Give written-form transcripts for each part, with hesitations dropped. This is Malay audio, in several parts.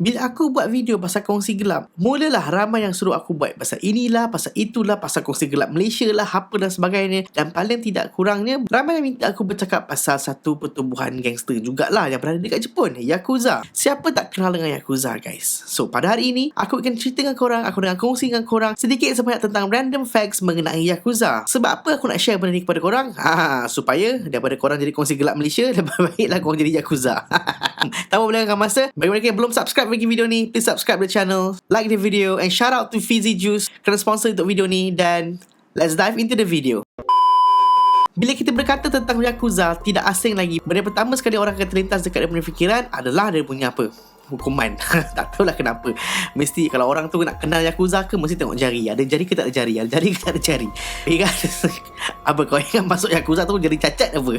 Bila aku buat video pasal kongsi gelap, mulalah ramai yang suruh aku buat pasal inilah, pasal itulah, pasal kongsi gelap Malaysia lah, apa dan sebagainya. Dan paling tidak kurangnya, ramai yang minta aku bercakap pasal satu pertubuhan gangster jugalah yang berada dekat Jepun, Yakuza. Siapa tak kenal dengan Yakuza, guys? So, pada hari ini, aku akan cerita dengan korang, aku akan kongsi dengan korang sedikit sebanyak tentang random facts mengenai Yakuza. Sebab apa aku nak share benda ni kepada korang? Supaya daripada korang jadi kongsi gelap Malaysia, lebih baiklah korang jadi Yakuza. Tanpa melengahkan masa, bagi mereka yang belum subscribe bagi video ni, please subscribe the channel, like the video, and shout out to Fizzy Juice kerana sponsor untuk video ni. Dan let's dive into the video. Bila kita berkata tentang Yakuza, tidak asing lagi, benda pertama sekali orang akan terlintas dekat daripada fikiran adalah dia punya apa? Hukuman. Tak tahulah kenapa. Mesti kalau orang tu nak kenal Yakuza ke, mesti tengok jari. Ada jari ke tak ada jari? Ada jari ke tak ada jari? Kan? Apa kau ingat masuk Yakuza tu jari cacat apa?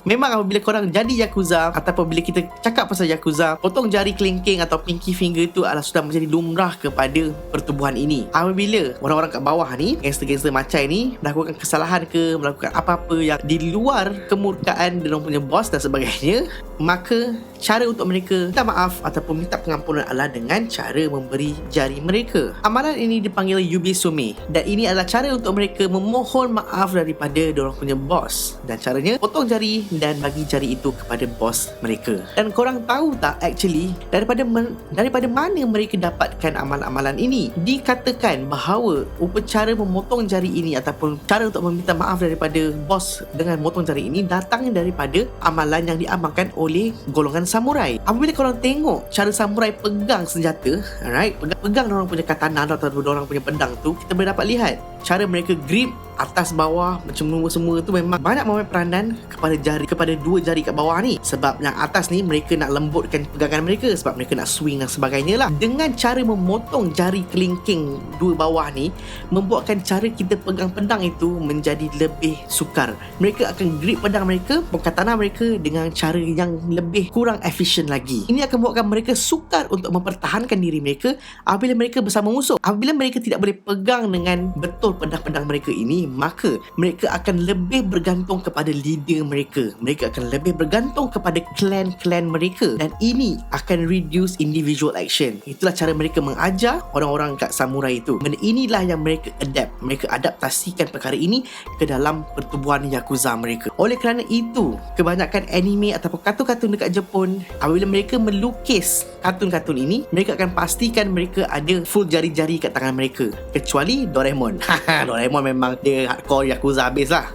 Memang apabila korang jadi Yakuza, ataupun bila kita cakap pasal Yakuza, potong jari kelingking atau pinky finger tu adalah sudah menjadi lumrah kepada pertubuhan ini. Apabila orang-orang kat bawah ni, gangster-gangster macai ni, melakukan kesalahan ke, melakukan apa-apa yang di luar kemurkaan diorang punya bos dan sebagainya, maka cara untuk mereka minta maaf ataupun minta pengampunan adalah dengan cara memberi jari mereka. Amalan ini dipanggil Yubisume, dan ini adalah cara untuk mereka memohon maaf daripada diorang punya bos. Dan caranya, potong jari dan bagi jari itu kepada bos mereka. Dan korang tahu tak actually daripada mana mereka dapatkan amalan-amalan ini? Dikatakan bahawa upacara memotong jari ini ataupun cara untuk meminta maaf daripada bos dengan memotong jari ini datangnya daripada amalan yang diamalkan oleh golongan samurai. Apabila korang tengok cara samurai pegang senjata, alright, pegang orang punya katana atau orang punya pedang tu, kita boleh dapat lihat cara mereka grip atas bawah macam semua tu memang banyak memainkan peranan kepada dua jari kat bawah ni. Sebab yang atas ni mereka nak lembutkan pegangan mereka, sebab mereka nak swing dan sebagainya lah. Dengan cara memotong jari kelingking dua bawah ni, membuatkan cara kita pegang pedang itu menjadi lebih sukar. Mereka akan grip pedang mereka, katana mereka dengan cara yang lebih kurang efisien lagi. Ini akan buatkan mereka sukar untuk mempertahankan diri mereka apabila mereka bersama musuh. Apabila mereka tidak boleh pegang dengan betul pedang-pedang mereka ini, maka mereka akan lebih bergantung kepada leader mereka. Mereka akan lebih bergantung kepada klan-klan mereka, dan ini akan reduce individual action. Itulah cara mereka mengajar orang-orang kat samurai itu. Benda inilah yang mereka adapt. Mereka adaptasikan perkara ini ke dalam pertubuhan Yakuza mereka. Oleh kerana itu, kebanyakan anime ataupun kartun-kartun dekat Jepun, apabila mereka melukis kartun-kartun ini, mereka akan pastikan mereka ada full jari-jari kat tangan mereka, kecuali Doraemon. Doraemon memang dia hardcore Yakuza habis lah.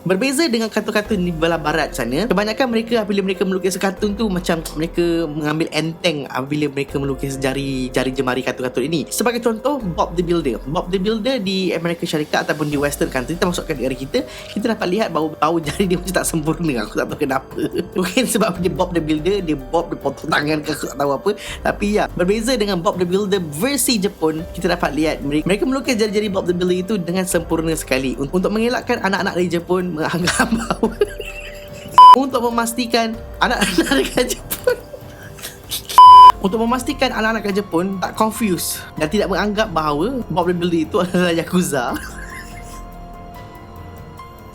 Berbeza dengan kartun-kartun di belah barat sana, kebanyakan mereka apabila mereka melukis kartun tu, macam mereka mengambil enteng apabila mereka melukis jari jemari kartun-kartun ini. Sebagai contoh, Bob the Builder. Bob the Builder di Amerika Syarikat ataupun di Western country, termasukkan negara kita dapat lihat bau jari dia macam tak sempurna. Aku tak tahu kenapa. Mungkin sebab dia Bob the Builder, dia potong tangan ke, aku tak tahu apa. Tapi ya, berbeza dengan Bob the Builder versi Jepun, kita dapat lihat mereka melukis jari-jari Bob the Builder itu dengan sempurna sekali untuk mengelakkan anak-anak dari Jepun menganggap bahawa untuk memastikan anak-anak kat Jepun tak confused dan tidak menganggap bahawa Bob the Builder itu adalah Yakuza.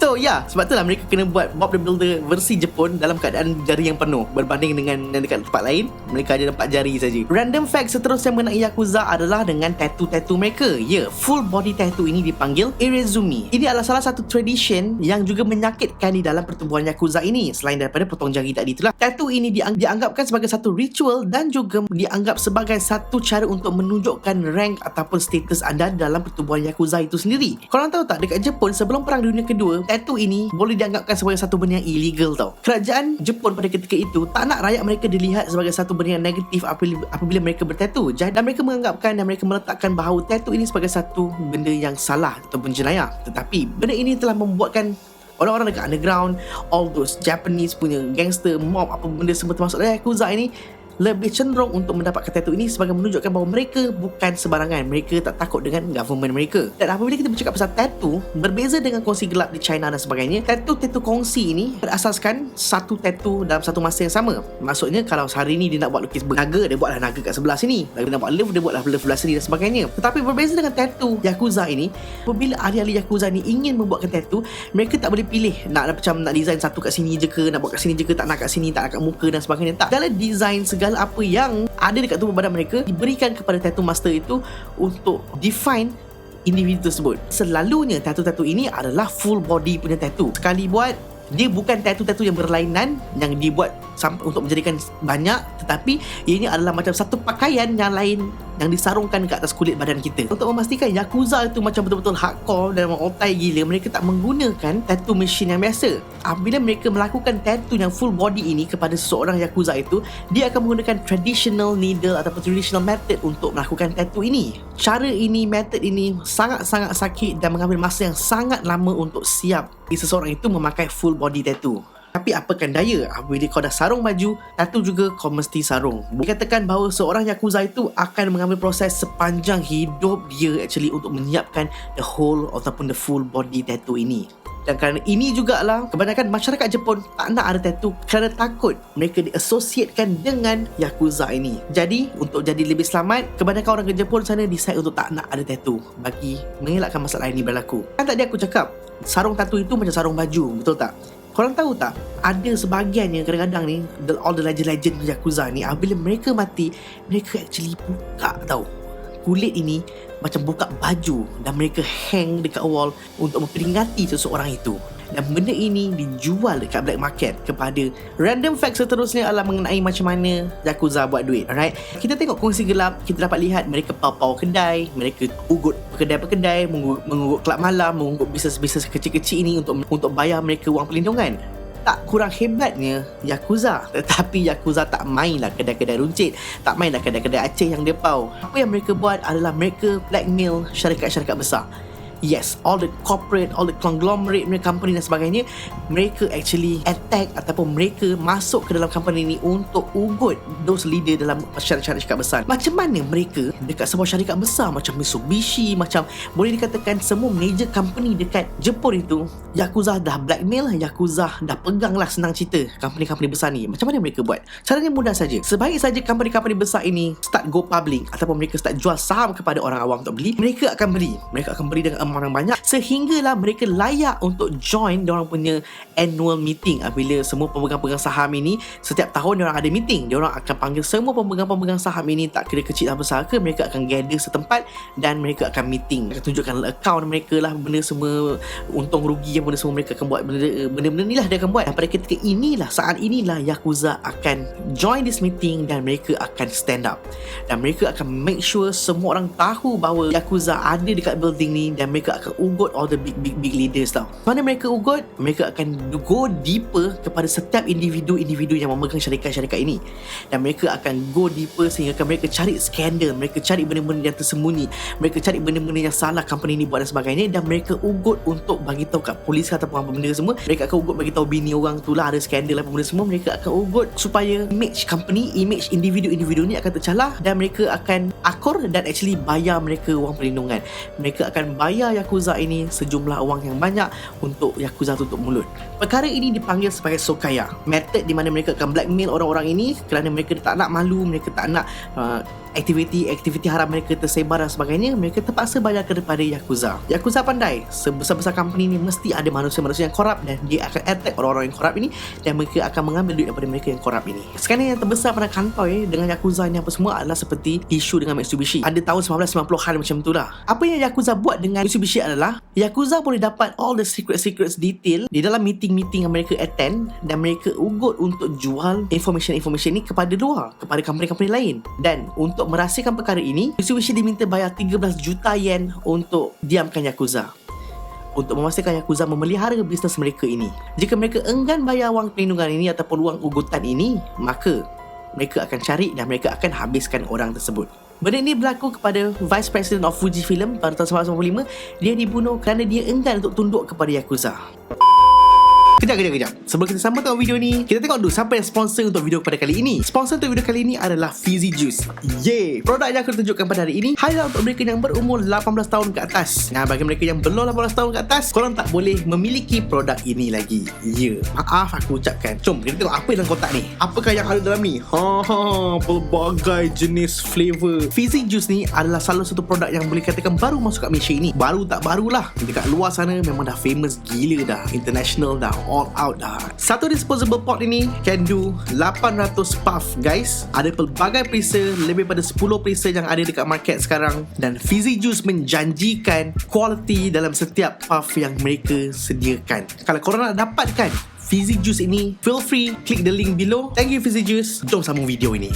So sebab itulah mereka kena buat Bob the Builder versi Jepun dalam keadaan jari yang penuh berbanding dengan yang dekat tempat lain, mereka ada 4 jari saja. Random fact seterusnya mengenai Yakuza adalah dengan tattoo mereka. Full body tattoo ini dipanggil irezumi. Ini adalah salah satu tradition yang juga menyakitkan di dalam pertubuhan Yakuza ini. Selain daripada potong jari tadi itulah, tattoo ini dianggapkan sebagai satu ritual dan juga dianggap sebagai satu cara untuk menunjukkan rank ataupun status anda dalam pertubuhan Yakuza itu sendiri. Korang tahu tak, dekat Jepun sebelum Perang Dunia Kedua, tattoo ini boleh dianggapkan sebagai satu benda yang illegal tau. Kerajaan Jepun pada ketika itu tak nak rakyat mereka dilihat sebagai satu benda yang negatif apabila mereka bertattoo. Dan mereka menganggapkan dan mereka meletakkan bahawa tattoo ini sebagai satu benda yang salah ataupun jenayah. Tetapi benda ini telah membuatkan orang-orang dekat underground, all those Japanese punya gangster, mob, apa benda semua termasuk Yakuza ini, lebih cenderung untuk mendapatkan tattoo ini sebagai menunjukkan bahawa mereka bukan sebarangan. Mereka tak takut dengan government mereka. Dan apabila kita bercakap pasal tattoo, berbeza dengan kongsi gelap di China dan sebagainya, tattoo kongsi ini berasaskan satu tattoo dalam satu masa yang sama. Maksudnya kalau hari ni dia nak buat lukis naga, dia buatlah naga kat sebelah sini. Kalau dia nak buat love, dia buatlah love sebelah sini dan sebagainya. Tetapi berbeza dengan tattoo Yakuza ini, apabila ahli-ahli Yakuza ni ingin membuatkan tattoo, mereka tak boleh pilih nak macam nak design satu kat sini je ke, nak buat kat sini je ke, tak nak kat sini, tak nak kat muka dan sebagainya. Tak. Dalam design segala segala apa yang ada dekat tubuh badan mereka diberikan kepada tattoo master itu untuk define individu tersebut. Selalunya tattoo-tattoo ini adalah full body punya tattoo. Sekali buat, dia bukan tattoo-tattoo yang berlainan yang dibuat untuk menjadikan banyak, tetapi ini adalah macam satu pakaian yang lain yang disarungkan ke atas kulit badan kita. Untuk memastikan Yakuza itu macam betul-betul hardcore dan otai gila, mereka tak menggunakan tattoo machine yang biasa. Apabila mereka melakukan tattoo yang full body ini kepada seseorang Yakuza itu, dia akan menggunakan traditional needle ataupun traditional method untuk melakukan tattoo ini. Cara ini, method ini sangat-sangat sakit dan mengambil masa yang sangat lama untuk siap seseorang itu memakai full body tattoo. Tapi apakan daya, apabila kau dah sarung baju, tattoo juga kau mesti sarung. Dikatakan bahawa seorang Yakuza itu akan mengambil proses sepanjang hidup dia actually untuk menyiapkan the whole ataupun the full body tattoo ini. Dan kerana ini jugalah kebanyakan masyarakat Jepun tak nak ada tattoo kerana takut mereka diasosiatkan dengan Yakuza ini. Jadi untuk jadi lebih selamat, kebanyakan orang ke Jepun sana decide untuk tak nak ada tattoo bagi mengelakkan masalah ini berlaku. Kan tadi aku cakap sarung tattoo itu macam sarung baju, betul tak? Korang tahu tak, ada sebahagiannya kadang-kadang ni, all the legend-legend Yakuza ni, bila mereka mati, mereka actually buka tau kulit ini macam buka baju dan mereka hang dekat wall untuk memperingati seseorang itu. Dan benda ini dijual dekat black market kepada random fact seterusnya adalah mengenai macam mana Yakuza buat duit. Alright, kita tengok kongsi gelap, kita dapat lihat mereka pau-pau kedai, mereka ugut kedai-kedai, mengugut kelab malam, mengugut bisnes-bisnes kecil-kecil ini untuk bayar mereka wang perlindungan. Tak kurang hebatnya Yakuza, tetapi Yakuza tak mainlah kedai-kedai runcit, tak mainlah kedai-kedai Aceh yang dia pau. Apa yang mereka buat adalah mereka blackmail syarikat-syarikat besar. Yes, all the corporate, all the conglomerate punya company dan sebagainya, mereka actually attack ataupun mereka masuk ke dalam company ni untuk ugut those leader dalam syarikat besar. Macam mana mereka dekat sebuah syarikat besar macam Mitsubishi, macam boleh dikatakan semua major company dekat Jepun itu, Yakuza dah blackmail, Yakuza dah pegang lah, senang cerita company-company besar ni. Macam mana mereka buat? Caranya mudah saja. Sebaik saja company-company besar ini start go public ataupun mereka start jual saham kepada orang awam untuk beli, mereka akan beli dengan amount yang banyak sehinggalah mereka layak untuk join diorang punya annual meeting. Apabila semua pemegang-pemegang saham ini setiap tahun diorang ada meeting, diorang akan panggil semua pemegang-pemegang saham ini, tak kira kecil atau besar ke, mereka akan gather setempat dan mereka akan meeting, akan tunjukkan account mereka lah, benda semua, untung rugi yang benda semua mereka akan buat, benda-benda ni lah dia akan buat. Dan pada ketika inilah, saat inilah Yakuza akan join this meeting dan mereka akan stand up dan mereka akan make sure semua orang tahu bahawa Yakuza ada dekat building ni dan mereka akan ugut all the big leaders tau. Mana mereka ugut, mereka akan go deeper kepada setiap individu yang memegang syarikat-syarikat ini, dan mereka akan go deeper sehingga mereka cari skandal, mereka cari benda-benda yang tersembunyi, mereka cari benda-benda yang salah company ni buat dan sebagainya, dan mereka ugut untuk bagi tahu kat polis ataupun apa benda semua. Mereka akan ugut bagi tahu bini orang tu lah ada skandal apa benda semua. Mereka akan ugut supaya image company, image individu-individu ni akan tercalar dan mereka akan akur dan actually bayar mereka wang perlindungan. Mereka akan bayar Yakuza ini sejumlah wang yang banyak untuk Yakuza tutup mulut. Perkara ini dipanggil sebagai sokaya, method di mana mereka akan blackmail orang-orang ini kerana mereka tak nak malu, mereka tak nak aktiviti haram mereka tersebar dan sebagainya. Mereka terpaksa bayar kepada Yakuza. Yakuza pandai, sebesar-besar company ni mesti ada manusia-manusia yang korup dan dia akan attack orang-orang yang korup ini dan mereka akan mengambil duit daripada mereka yang korup ini. Sekarang yang terbesar pada kantoi dengan Yakuza ni apa semua adalah seperti isu dengan Mitsubishi. Ada tahun 1990-an macam tu lah. Apa yang Yakuza buat dengan Mitsubishi adalah Yakuza boleh dapat all the secret detail di dalam meeting-meeting yang mereka attend dan mereka ugut untuk jual information ni kepada luar, kepada company-company lain. Dan untuk merahsiakan perkara ini, Mitsubishi diminta bayar 13 juta yen untuk diamkan Yakuza, untuk memastikan Yakuza memelihara bisnes mereka ini. Jika mereka enggan bayar wang perlindungan ini ataupun wang ugutan ini, maka mereka akan cari dan mereka akan habiskan orang tersebut. Benda ini berlaku kepada Vice President of Fujifilm pada tahun 1995. Dia dibunuh kerana dia enggan untuk tunduk kepada Yakuza. Kejap. Sebelum kita sambung tengok video ni, kita tengok dulu siapa yang sponsor untuk video pada kali ini. Sponsor untuk video kali ini adalah Fizzy Juice. Yeay! Produk yang aku tunjukkan pada hari ini highlight untuk mereka yang berumur 18 tahun ke atas. Nah, bagi mereka yang belum 18 tahun ke atas, korang tak boleh memiliki produk ini lagi. Ya, maaf aku ucapkan. Jom, kita tengok apa dalam kotak ni. Apakah yang ada dalam ni? Pelbagai jenis flavor. Fizzy Juice ni adalah salah satu produk yang boleh katakan baru masuk kat Malaysia ini. Baru tak barulah. Dekat luar sana memang dah famous gila dah. International dah. all out dah. Satu disposable pot ini can do 800 puff guys. Ada pelbagai perisa, lebih pada 10 perisa yang ada dekat market sekarang, dan Fizzy Juice menjanjikan quality dalam setiap puff yang mereka sediakan. Kalau korang nak dapatkan Fizzy Juice ini, feel free click the link below. Thank you Fizzy Juice. Jom sambung video ini.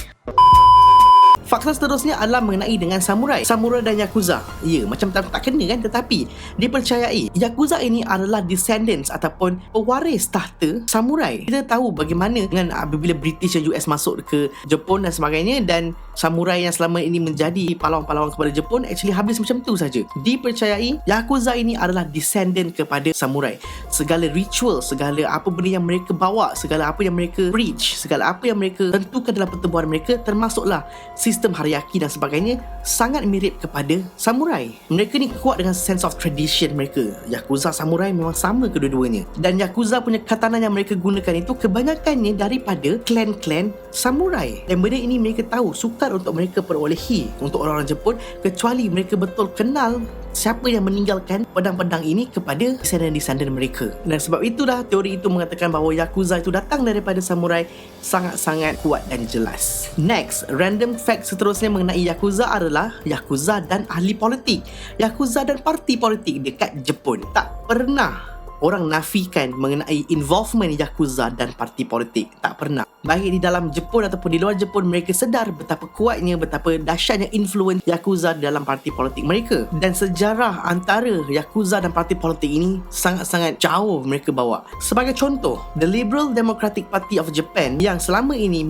Fakta seterusnya adalah mengenai dengan samurai dan Yakuza. Ya, macam tak kena kan, tetapi dipercayai Yakuza ini adalah descendants ataupun pewaris tahta samurai. Kita tahu bagaimana dengan apabila British dan US masuk ke Jepun dan sebagainya, dan samurai yang selama ini menjadi pahlawan-pahlawan kepada Jepun actually habis macam tu saja. Dipercayai Yakuza ini adalah descendant kepada samurai. Segala ritual, segala apa benda yang mereka bawa, segala apa yang mereka preach, segala apa yang mereka tentukan dalam pertubuhan mereka, termasuklah sistem hierarki dan sebagainya, sangat mirip kepada samurai. Mereka ni kuat dengan sense of tradition mereka. Yakuza, samurai memang sama kedua-duanya. Dan Yakuza punya katana yang mereka gunakan itu kebanyakannya daripada klan-klan samurai. Dan benda ini mereka tahu sukar untuk mereka perolehi untuk orang-orang Jepun, kecuali mereka betul kenal siapa yang meninggalkan pedang-pedang ini kepada descendant mereka. Dan sebab itulah teori itu mengatakan bahawa Yakuza itu datang daripada samurai sangat-sangat kuat dan jelas. Next, random fact seterusnya mengenai Yakuza adalah Yakuza dan ahli politik. Yakuza dan parti politik dekat Jepun. Tak pernah orang nafikan mengenai involvement Yakuza dan parti politik. Tak pernah. Baik di dalam Jepun ataupun di luar Jepun, mereka sedar betapa kuatnya, betapa dahsyatnya influence Yakuza dalam parti politik mereka. Dan sejarah antara Yakuza dan parti politik ini sangat-sangat jauh mereka bawa. Sebagai contoh, The Liberal Democratic Party of Japan yang selama ini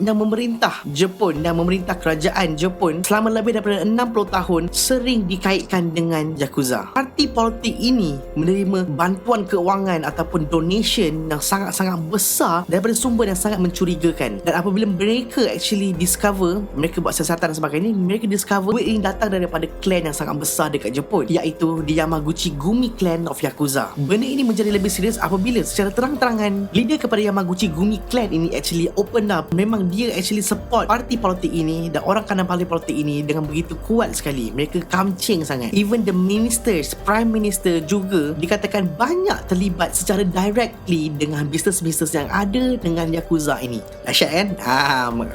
yang memerintah Jepun dan memerintah kerajaan Jepun selama lebih daripada 60 tahun sering dikaitkan dengan Yakuza. Parti politik ini menerima bantuan keuangan ataupun donation yang sangat-sangat besar daripada sumber yang sangat mencurigakan. Dan apabila mereka actually discover, mereka buat siasatan dan sebagainya, mereka discover duit ini datang daripada clan yang sangat besar dekat Jepun, iaitu the Yamaguchi Gumi Clan of Yakuza. Benda ini menjadi lebih serius apabila secara terang-terangan leader kepada Yamaguchi Gumi Clan ini actually open up, memang dia actually support parti politik ini dan orang kanan parti politik ini dengan begitu kuat sekali. Mereka kamcing sangat. Even the ministers, prime minister juga dikatakan banyak terlibat secara directly dengan bisnes-bisnes yang ada dengan Yakuza ini. Dahsyat kan?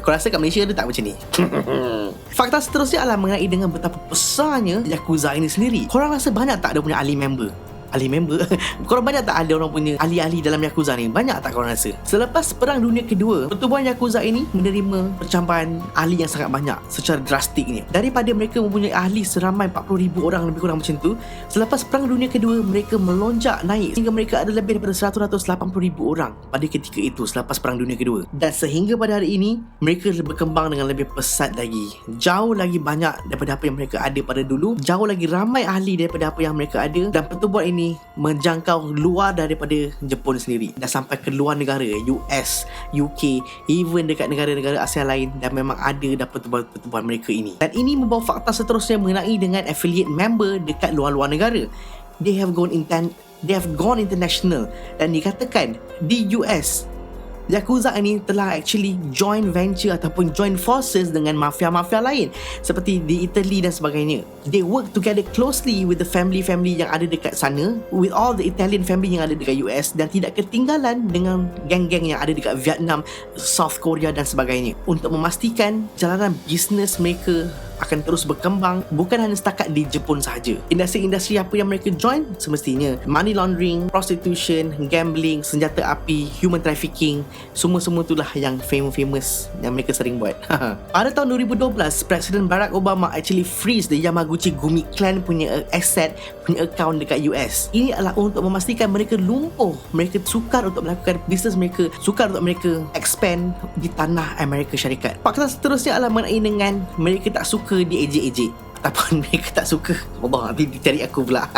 Aku rasa kat Malaysia dia tak macam ni. Fakta seterusnya adalah mengenai dengan betapa besarnya Yakuza ini sendiri. Korang rasa banyak tak dia punya ahli member? Korang banyak tak ada orang punya ahli-ahli dalam Yakuza ni? Banyak tak korang rasa? Selepas Perang Dunia Kedua, pertubuhan Yakuza ini menerima percambahan ahli yang sangat banyak secara drastiknya. Daripada mereka mempunyai ahli seramai 40,000 orang lebih kurang macam tu, selepas Perang Dunia Kedua mereka melonjak naik sehingga mereka ada lebih daripada 180,000 orang pada ketika itu selepas Perang Dunia Kedua. Dan sehingga pada hari ini mereka berkembang dengan lebih pesat lagi. Jauh lagi banyak daripada apa yang mereka ada pada dulu. Jauh lagi ramai ahli daripada apa yang mereka ada. Dan pertubuhan ini menjangkau luar daripada Jepun sendiri dan sampai ke luar negara, US, UK, even dekat negara-negara Asia lain, dan memang ada dah pertubuhan mereka ini. Dan ini membawa fakta seterusnya mengenai dengan affiliate member dekat luar-luar negara. They have gone international, dan dikatakan di US Yakuza ini telah actually joint venture ataupun join forces dengan mafia-mafia lain seperti di Italy dan sebagainya. They work together closely with the family yang ada dekat sana, with all the Italian family yang ada dekat US, dan tidak ketinggalan dengan geng-geng yang ada dekat Vietnam, South Korea dan sebagainya, untuk memastikan jalanan bisnes mereka akan terus berkembang, bukan hanya setakat di Jepun sahaja. Industri-industri apa yang mereka join semestinya money laundering, prostitution, gambling, senjata api, human trafficking, semua-semua itulah yang famous yang mereka sering buat. Pada tahun 2012, Presiden Barack Obama actually freeze the Yamaguchi Gumi Clan punya asset, punya account dekat US. Ini adalah untuk memastikan mereka lumpuh, mereka sukar untuk melakukan bisnes mereka, sukar untuk mereka expand di tanah Amerika Syarikat. Fakta seterusnya adalah mengenai dengan mereka tak suka diejek-ejek ataupun mereka tak suka, Allah, nanti dicari aku pula.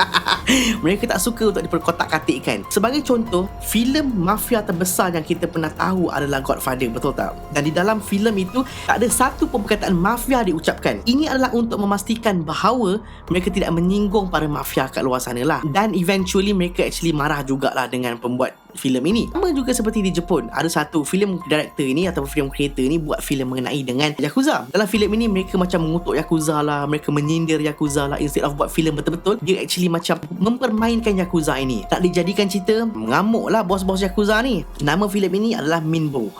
Mereka tak suka untuk diperkotak-katikkan. Sebagai contoh, filem mafia terbesar yang kita pernah tahu adalah Godfather, betul tak? Dan di dalam filem itu tak ada satu pun perkataan mafia diucapkan. Ini adalah untuk memastikan bahawa mereka tidak menyinggung para mafia kat luar sana lah. Dan eventually mereka actually marah jugalah dengan pembuat filem ini. Sama juga seperti di Jepun, ada satu filem director ni atau filem creator ni buat filem mengenai dengan Yakuza. Dalam filem ini mereka macam mengutuk Yakuza lah, mereka menyindir Yakuza lah. Instead of buat filem betul-betul, dia actually macam mempermainkan Yakuza ini. Tak dijadikan cerita, mengamuk lah bos-bos Yakuza ni. Nama filem ini adalah Minbo.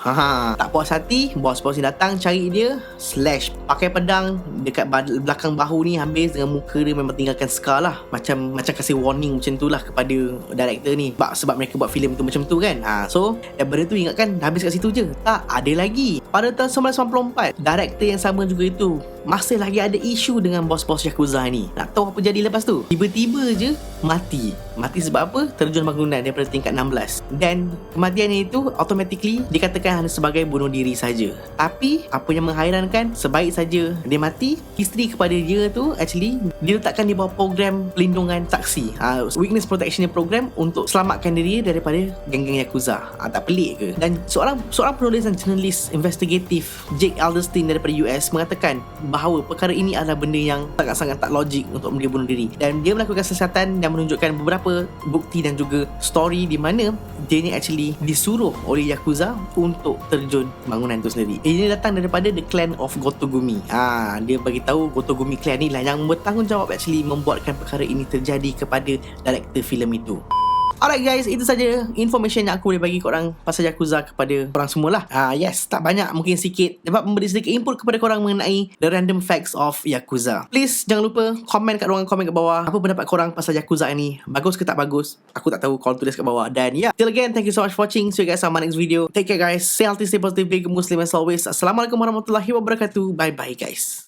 Tak puas hati, bos-bos ni datang cari dia, slash, pakai pedang dekat belakang bahu ni, habis dengan muka dia memang tinggalkan scar lah. Macam kasih warning macam tu lah kepada director ni. Sebab mereka buat filem tu macam tu kan. So daripada tu ingatkan habis kat situ je. Tak, ada lagi. Pada tahun 1994, director yang sama juga itu masih lagi ada isu dengan bos-bos Yakuza ni. Nak tahu apa jadi lepas tu? Tiba-tiba je mati. Mati sebab apa? Terjun bangunan daripada tingkat 16. Dan kematian itu automatically dikatakan hanya sebagai bunuh diri saja. Tapi apa yang menghairankan, sebaik saja dia mati, isteri kepada dia tu actually diletakkan di bawah program pelindungan saksi, Witness Protection Program, untuk selamatkan diri daripada geng-geng Yakuza. Tak pelik ke? Dan seorang penulis dan jurnalis investigatif, Jake Alderstein daripada US, mengatakan bahawa perkara ini adalah benda yang sangat-sangat tak logik untuk dia bunuh diri. Dan dia melakukan siasatan dan menunjukkan beberapa bukti dan juga story di mana dia ni actually disuruh oleh Yakuza untuk terjun bangunan itu sendiri. Ini datang daripada The Clan of Gotogumi. Dia bagi tahu Gotogumi clan ni lah yang bertanggungjawab actually membuatkan perkara ini terjadi kepada director filem itu. Alright guys, itu saja information yang aku boleh bagi korang pasal Yakuza kepada korang semualah. Yes, tak banyak, mungkin sikit dapat memberi sedikit input kepada korang mengenai the random facts of Yakuza. Please jangan lupa komen kat ruangan komen kat bawah, apa pendapat korang pasal Yakuza ni, bagus ke tak bagus. Aku tak tahu, korang tulis kat bawah. Dan till again, thank you so much for watching. See you guys on my next video. Take care guys, stay healthy, stay positive, be a good Muslim as always. Assalamualaikum warahmatullahi wabarakatuh. Bye bye guys.